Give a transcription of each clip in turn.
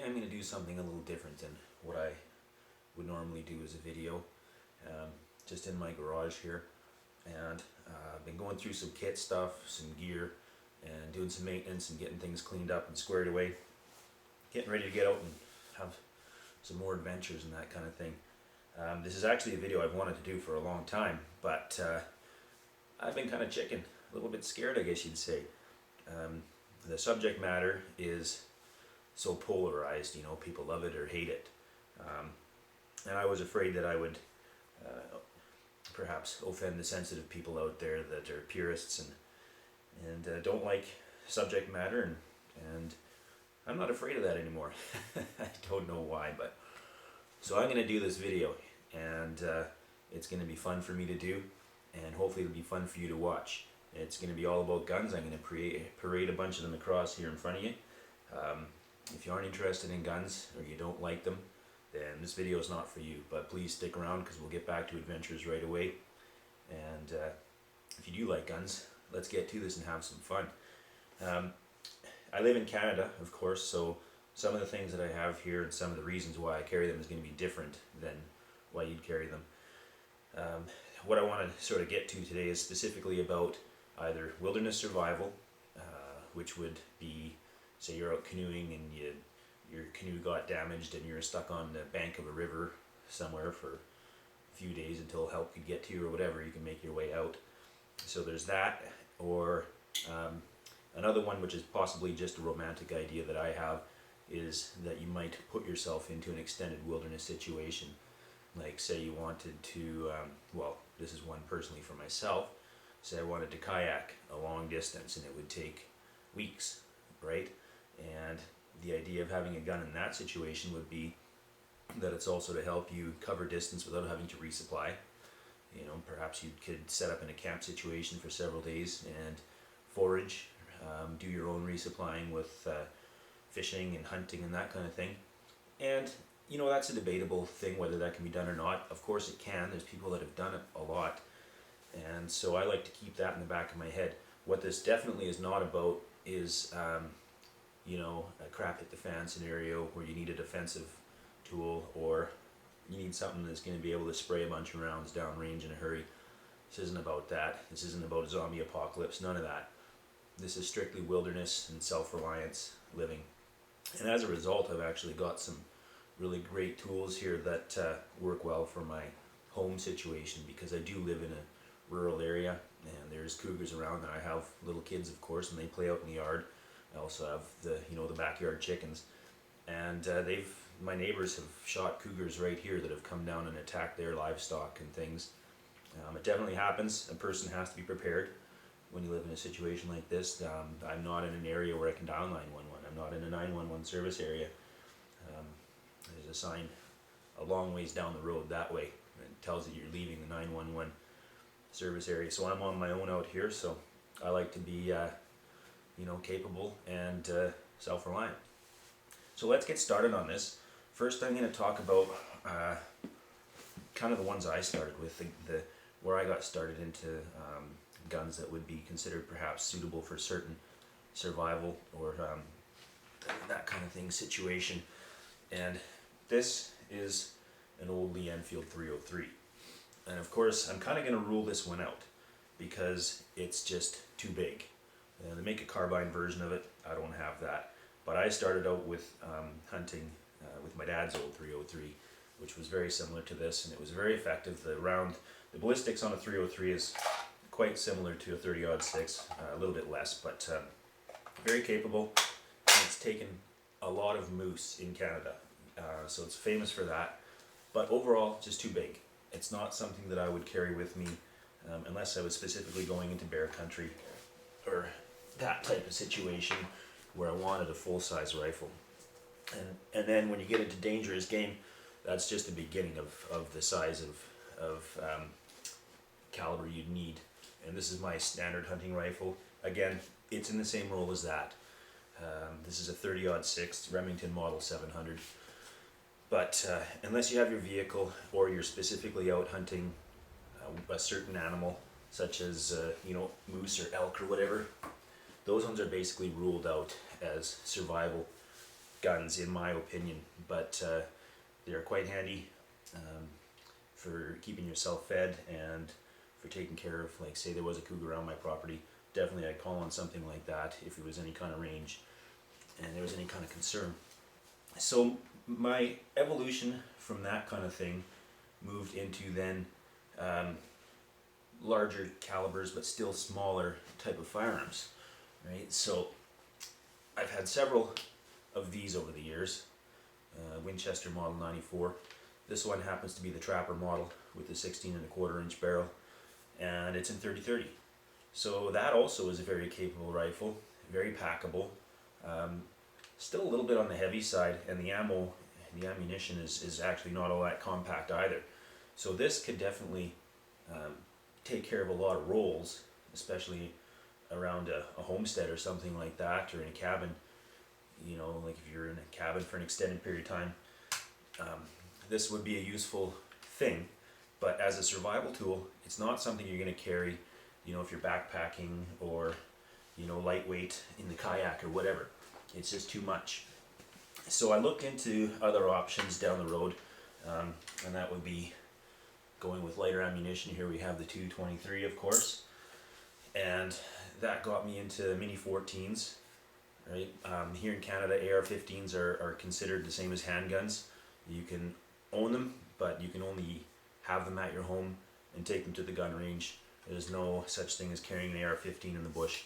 I'm going to do something a little different than what I would normally do as a video, just in my garage here. And I've been going through some kit stuff, some gear, and doing some maintenance and getting things cleaned up and squared away. Getting ready to get out and have some more adventures and that kind of thing. This is actually a video I've wanted to do for a long time, but I've been kind of chicken, a little bit scared, I guess you'd say. The subject matter is so polarized, you know, people love it or hate it. And I was afraid that I would perhaps offend the sensitive people out there that are purists and don't like subject matter, and I'm not afraid of that anymore. I don't know why, but so I'm going to do this video, and it's going to be fun for me to do, and hopefully it'll be fun for you to watch. It's going to be all about guns. I'm going to parade a bunch of them across here in front of you. If you aren't interested in guns or you don't like them, then this video is not for you, but please stick around because we'll get back to adventures right away. And if you do like guns, let's get to this and have some fun. I live in Canada, of course, so some of the things that I have here and some of the reasons why I carry them is going to be different than why you'd carry them. What I want to sort of get to today is specifically about either wilderness survival, which would be, say you're out canoeing and your canoe got damaged and you're stuck on the bank of a river somewhere for a few days until help could get to you or whatever, you can make your way out. So there's that, or another one which is possibly just a romantic idea that I have is that you might put yourself into an extended wilderness situation. Like say you wanted to, well, this is one personally for myself, say I wanted to kayak a long distance and it would take weeks, right? And the idea of having a gun in that situation would be that it's also to help you cover distance without having to resupply. You know, perhaps you could set up in a camp situation for several days and forage, do your own resupplying with fishing and hunting and that kind of thing. And you know, that's a debatable thing whether that can be done or not. Of course it can. There's people that have done it a lot. And so I like to keep that in the back of my head. What this definitely is not about is you know, a crap hit the fan scenario where you need a defensive tool or you need something that's going to be able to spray a bunch of rounds downrange in a hurry. This isn't about that. This isn't about a zombie apocalypse, none of that. This is strictly wilderness and self-reliance living. And as a result, I've actually got some really great tools here that work well for my home situation, because I do live in a rural area and there's cougars around, and I have little kids, of course, and they play out in the yard. I also have the backyard chickens, and my neighbors have shot cougars right here that have come down and attacked their livestock and things. It definitely happens. A person has to be prepared when you live in a situation like this. I'm not in an area where I can dial 911. I'm not in a 911 service area. There's a sign a long ways down the road that way. It tells you you're leaving the 911 service area. So I'm on my own out here, so I like to be you know, capable and self-reliant. So let's get started on this. First I'm going to talk about kind of the ones I started with, where I got started into guns that would be considered perhaps suitable for certain survival or that kind of thing situation. And this is an old Lee Enfield 303. And of course I'm kind of going to rule this one out because it's just too big. They make a carbine version of it. I don't have that. But I started out with hunting with my dad's old 303, which was very similar to this, and it was very effective. The ballistics on a 303 is quite similar to a 30-06, a little bit less, but very capable. And it's taken a lot of moose in Canada, so it's famous for that. But overall, just too big. It's not something that I would carry with me unless I was specifically going into bear country or that type of situation where I wanted a full-size rifle. And then when you get into dangerous game, that's just the beginning of the size of caliber you'd need. And this is my standard hunting rifle. Again, it's in the same role as that. This is a 30-06 Remington Model 700. But unless you have your vehicle or you're specifically out hunting a certain animal, such as you know, moose or elk or whatever, those ones are basically ruled out as survival. guns in my opinion, but they're quite handy for keeping yourself fed and for taking care of, like say there was a cougar around my property, definitely I'd call on something like that if there was any kind of range and there was any kind of concern. So my evolution from that kind of thing moved into then larger calibers but still smaller type of firearms, right? So I've had several of these over the years. Winchester Model 94. This one happens to be the Trapper model with the 16.25-inch barrel, and it's in 30-30. So that also is a very capable rifle, very packable. Still a little bit on the heavy side, and the ammunition is actually not all that compact either. So this could definitely take care of a lot of roles, especially around a homestead or something like that, or in a cabin. You know, like if you're in a cabin for an extended period of time, this would be a useful thing. But as a survival tool, it's not something you're going to carry, you know, if you're backpacking or, you know, lightweight in the kayak or whatever. It's just too much. So I looked into other options down the road, and that would be going with lighter ammunition. Here we have the 223, of course, and that got me into Mini 14s. Right? Here in Canada, AR-15s are considered the same as handguns. You can own them, but you can only have them at your home and take them to the gun range. There's no such thing as carrying an AR-15 in the bush.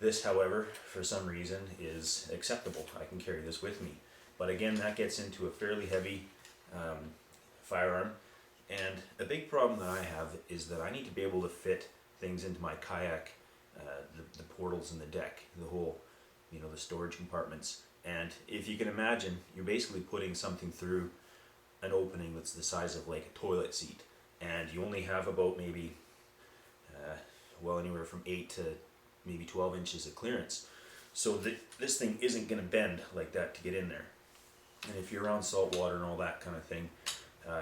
This, however, for some reason is acceptable. I can carry this with me. But again, that gets into a fairly heavy firearm. And a big problem that I have is that I need to be able to fit things into my kayak, the portals in the deck, the whole, you know, the storage compartments. And if you can imagine, you're basically putting something through an opening that's the size of like a toilet seat, and you only have about maybe well, anywhere from 8 to maybe 12 inches of clearance. So this thing isn't going to bend like that to get in there. And if you're around salt water and all that kind of thing,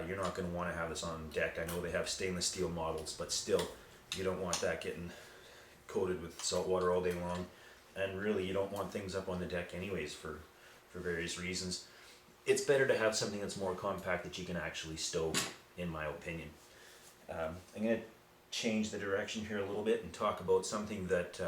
you're not going to want to have this on deck. I know they have stainless steel models, but still, you don't want that getting coated with salt water all day long. And really, you don't want things up on the deck anyways for various reasons. It's better to have something that's more compact that you can actually stow, in my opinion. I'm going to change the direction here a little bit and talk about something that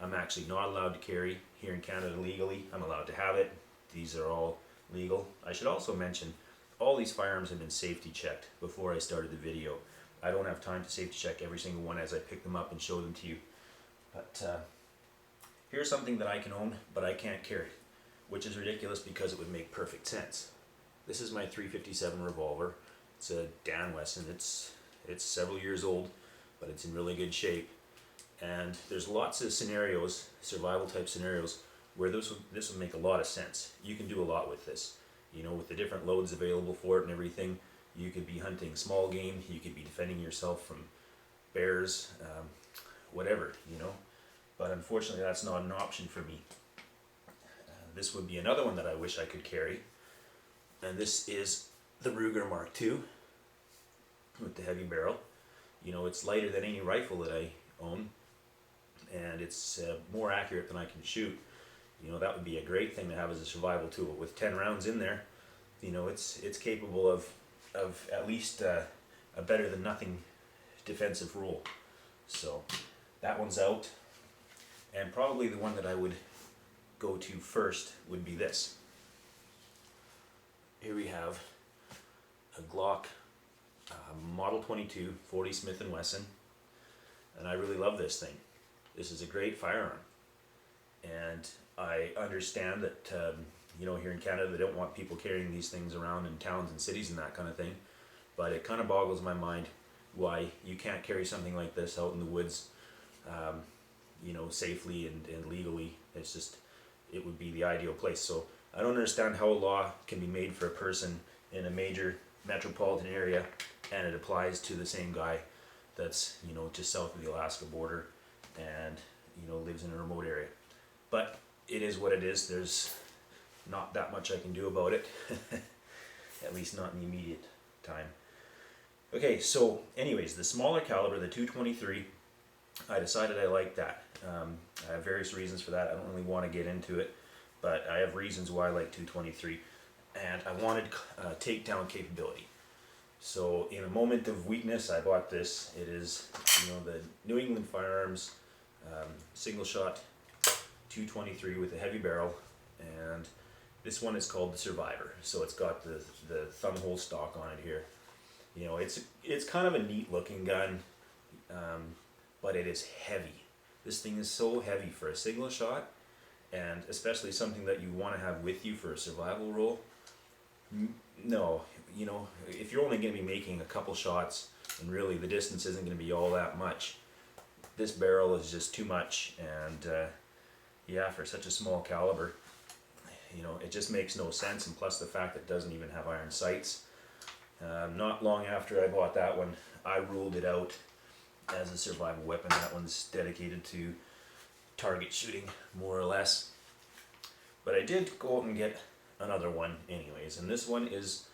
I'm actually not allowed to carry here in Canada legally. I'm allowed to have it. These are all legal. I should also mention, all these firearms have been safety checked before I started the video. I don't have time to safety check every single one as I pick them up and show them to you. But here's something that I can own, but I can't carry, which is ridiculous because it would make perfect sense. This is my .357 revolver. It's a Dan Wesson. It's several years old, but it's in really good shape. And there's lots of scenarios, survival type scenarios, where this would make a lot of sense. You can do a lot with this. You know, with the different loads available for it and everything, you could be hunting small game, you could be defending yourself from bears, whatever, you know. But unfortunately, that's not an option for me. This would be another one that I wish I could carry. And this is the Ruger Mark II with the heavy barrel. You know, it's lighter than any rifle that I own, and it's more accurate than I can shoot. You know, that would be a great thing to have as a survival tool. With 10 rounds in there, you know, it's capable of at least a better than nothing defensive role. So that one's out. And probably the one that I would go to first would be this. Here we have a Glock Model 22 40 Smith & Wesson, and I really love this thing. This is a great firearm, and I understand that you know, here in Canada they don't want people carrying these things around in towns and cities and that kind of thing, but it kind of boggles my mind why you can't carry something like this out in the woods, you know, safely and legally. It's just, it would be the ideal place. So I don't understand how a law can be made for a person in a major metropolitan area and it applies to the same guy that's, you know, just south of the Alaska border and, you know, lives in a remote area. But it is what it is. There's not that much I can do about it, at least not in the immediate time. Okay, so anyways, the smaller caliber, the 223, I decided I liked that. I have various reasons for that. I don't really want to get into it, but I have reasons why I like 223, and I wanted takedown capability. So in a moment of weakness, I bought this. It is, the New England Firearms single shot 223 with a heavy barrel, and this one is called the Survivor. So it's got the thumb hole stock on it here. It's kind of a neat looking gun, but it is heavy. This thing is so heavy for a single shot, and especially something that you want to have with you for a survival role. No, if you're only going to be making a couple shots, and really the distance isn't going to be all that much, this barrel is just too much. And yeah, for such a small caliber, it just makes no sense. And plus the fact that it doesn't even have iron sights. Not long after I bought that one, I ruled it out as a survival weapon. That one's dedicated to target shooting, more or less. But I did go out and get another one anyways, and this one is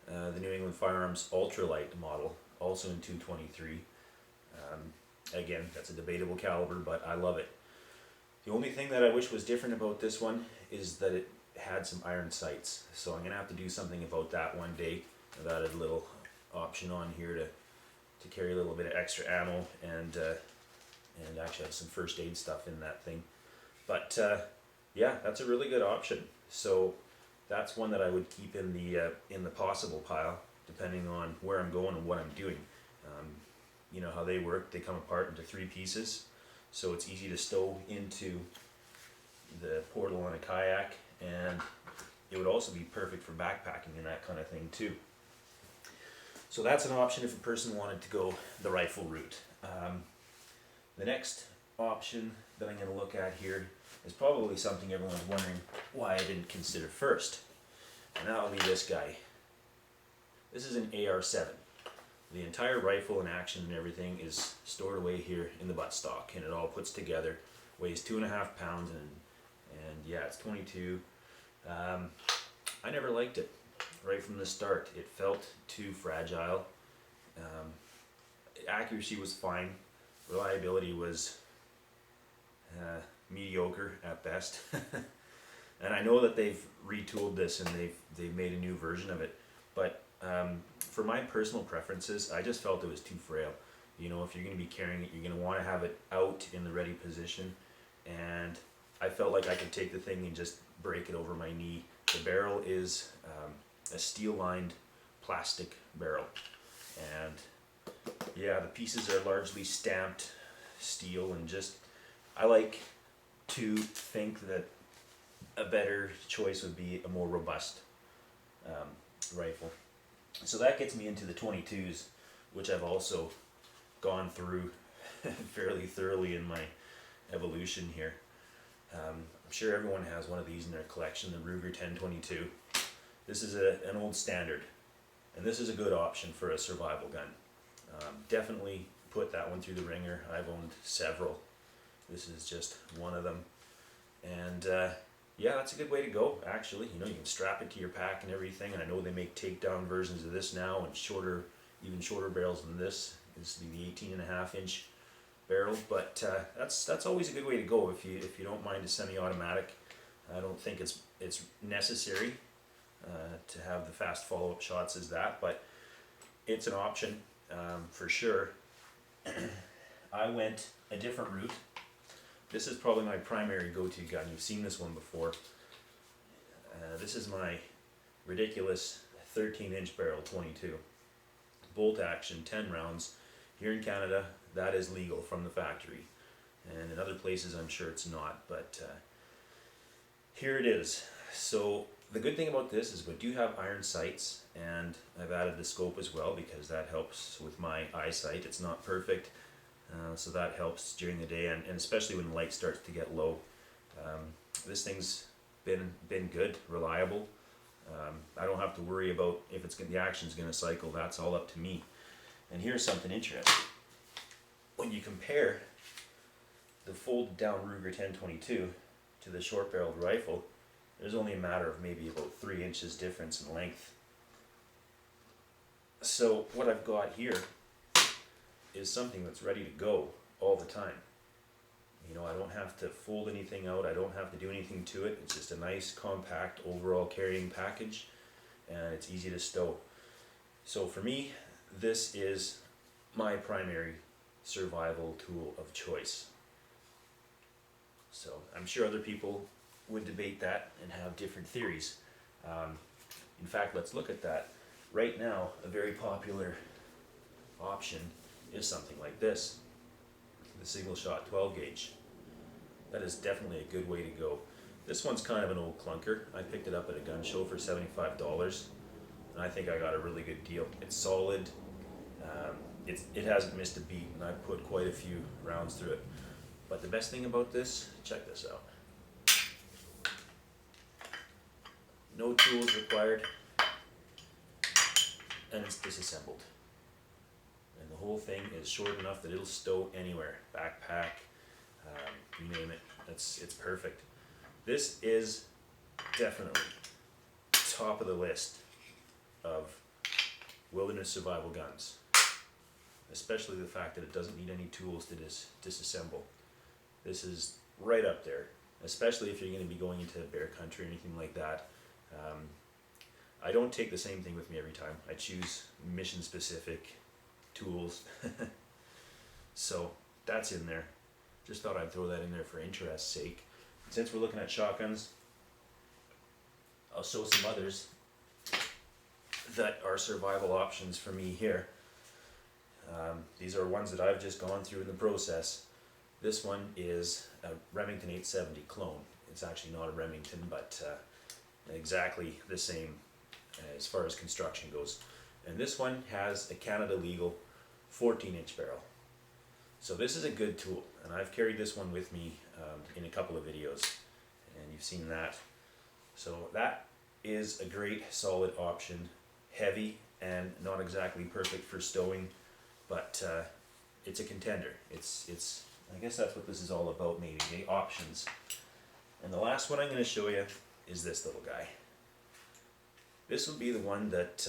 the New England Firearms ultralight model, also in 223. Again, that's a debatable caliber, but I love it. The only thing that I wish was different about this one is that it had some iron sights, so I'm gonna have to do something about that one day. I've added a little option on here to carry a little bit of extra ammo, and actually have some first aid stuff in that thing. But yeah, that's a really good option. So that's one that I would keep in the possible pile, depending on where I'm going and what I'm doing. You know how they work, they come apart into 3 pieces, so it's easy to stow into the portal on a kayak, and it would also be perfect for backpacking and that kind of thing too. So that's an option if a person wanted to go the rifle route. The next option that I'm going to look at here is probably something everyone's wondering why I didn't consider first, and that'll be this guy. This is an AR-7. The entire rifle and action and everything is stored away here in the buttstock, and it all puts together, weighs 2.5 pounds, and yeah, it's 22. I never liked it right from the start. It felt too fragile. Accuracy was fine. Reliability was mediocre at best. And I know that they've retooled this and they've made a new version of it, but for my personal preferences, I just felt it was too frail. If you're going to be carrying it, you're going to want to have it out in the ready position, and I felt like I could take the thing and just break it over my knee. The barrel is a steel-lined plastic barrel, and yeah, the pieces are largely stamped steel, and just I like to think that a better choice would be a more robust rifle. So that gets me into the 22s, which I've also gone through fairly thoroughly in my evolution here. I'm sure everyone has one of these in their collection, the Ruger 1022. This is an old standard, and this is a good option for a survival gun. Definitely put that one through the ringer. I've owned several. This is just one of them, and yeah, that's a good way to go, actually. You can strap it to your pack and everything, and I know they make takedown versions of this now, and even shorter barrels than this. This is the 18.5 inch barrel, but that's always a good way to go if you don't mind a semi-automatic. I don't think it's necessary to have the fast follow-up shots as that, but it's an option for sure. I went a different route. This is probably my primary go-to gun. You've seen this one before. This is my ridiculous 13-inch barrel 22. Bolt action, 10 rounds. Here in Canada, that is legal from the factory. And in other places, I'm sure it's not. But here it is. So the good thing about this is we do have iron sights, and I've added the scope as well because that helps with my eyesight. It's not perfect. So that helps during the day, and especially when the light starts to get low. This thing's been good, reliable. I don't have to worry about if the action's going to cycle. That's all up to me. And here's something interesting. When you compare the folded down Ruger 1022 to the short barreled rifle, there's only a matter of maybe about 3 inches difference in length. So what I've got here is something that's ready to go all the time. You know, I don't have to fold anything out, I don't have to do anything to it. It's just a nice compact overall carrying package, and it's easy to stow. So for me, this is my primary survival tool of choice. So I'm sure other people would debate that and have different theories. In fact, let's look at that. Right now, a very popular option is something like this, the single shot 12 gauge. That is definitely a good way to go. This one's kind of an old clunker. I picked it up at a gun show for $75, and I think I got a really good deal. It's solid, it hasn't missed a beat, and I've put quite a few rounds through it. But the best thing about this, check this out. No tools required, and it's disassembled. And the whole thing is short enough that it'll stow anywhere. Backpack, you name it, it's perfect. This is definitely top of the list of wilderness survival guns. Especially the fact that it doesn't need any tools to disassemble. This is right up there, especially if you're going to be going into bear country or anything like that. I don't take the same thing with me every time. I choose mission specific tools. So that's in there. Just thought I'd throw that in there for interest's sake. Since we're looking at shotguns, I'll show some others that are survival options for me here. These are ones that I've just gone through in the process. This one is a Remington 870 clone. It's actually not a Remington, but exactly the same as far as construction goes. And this one has a Canada legal 14-inch barrel. So this is a good tool, and I've carried this one with me in a couple of videos, and you've seen that. So that is a great solid option, heavy and not exactly perfect for stowing, but it's a contender. It's I guess that's what this is all about, maybe, the options. And the last one I'm going to show you is this little guy. This will be the one that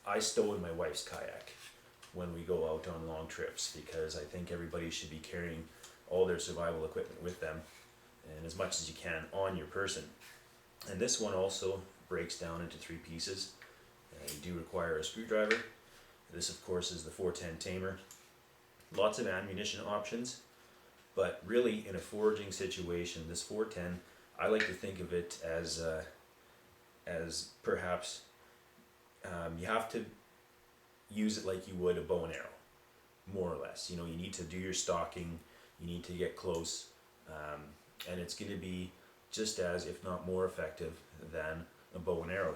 I stow in my wife's kayak when we go out on long trips, because I think everybody should be carrying all their survival equipment with them, and as much as you can on your person. And this one also breaks down into 3 pieces. You do require a screwdriver. This of course is the 410 tamer. Lots of ammunition options, but really in a foraging situation, this 410, I like to think of it as perhaps you have to use it like you would a bow and arrow, more or less. You know, you need to do your stalking, you need to get close, and it's going to be just as, if not more effective than a bow and arrow,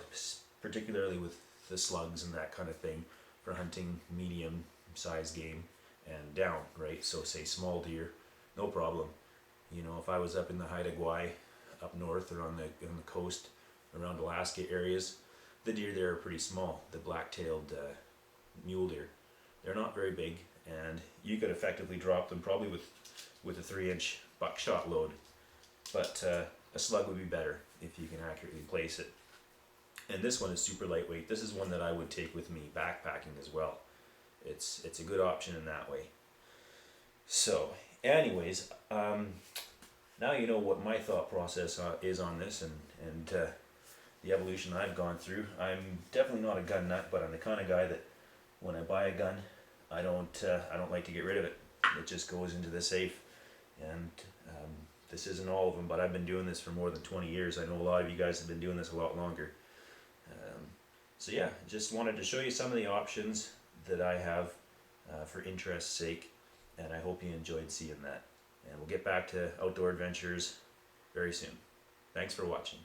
particularly with the slugs and that kind of thing for hunting medium sized game and down, right? So say small deer, no problem. You know, if I was up in the Haida Gwaii up north or on the coast around Alaska areas, the deer there are pretty small, the black-tailed mule deer. They're not very big, and you could effectively drop them probably with a 3-inch buckshot load, but a slug would be better if you can accurately place it. And this one is super lightweight. This is one that I would take with me backpacking as well. It's a good option in that way. So anyways, now you know what my thought process is on this, and the evolution I've gone through. I'm definitely not a gun nut, but I'm the kind of guy that when I buy a gun, I don't like to get rid of it. It just goes into the safe. And this isn't all of them, but I've been doing this for more than 20 years. I know a lot of you guys have been doing this a lot longer. So yeah, just wanted to show you some of the options that I have for interest's sake, and I hope you enjoyed seeing that. And we'll get back to outdoor adventures very soon. Thanks for watching.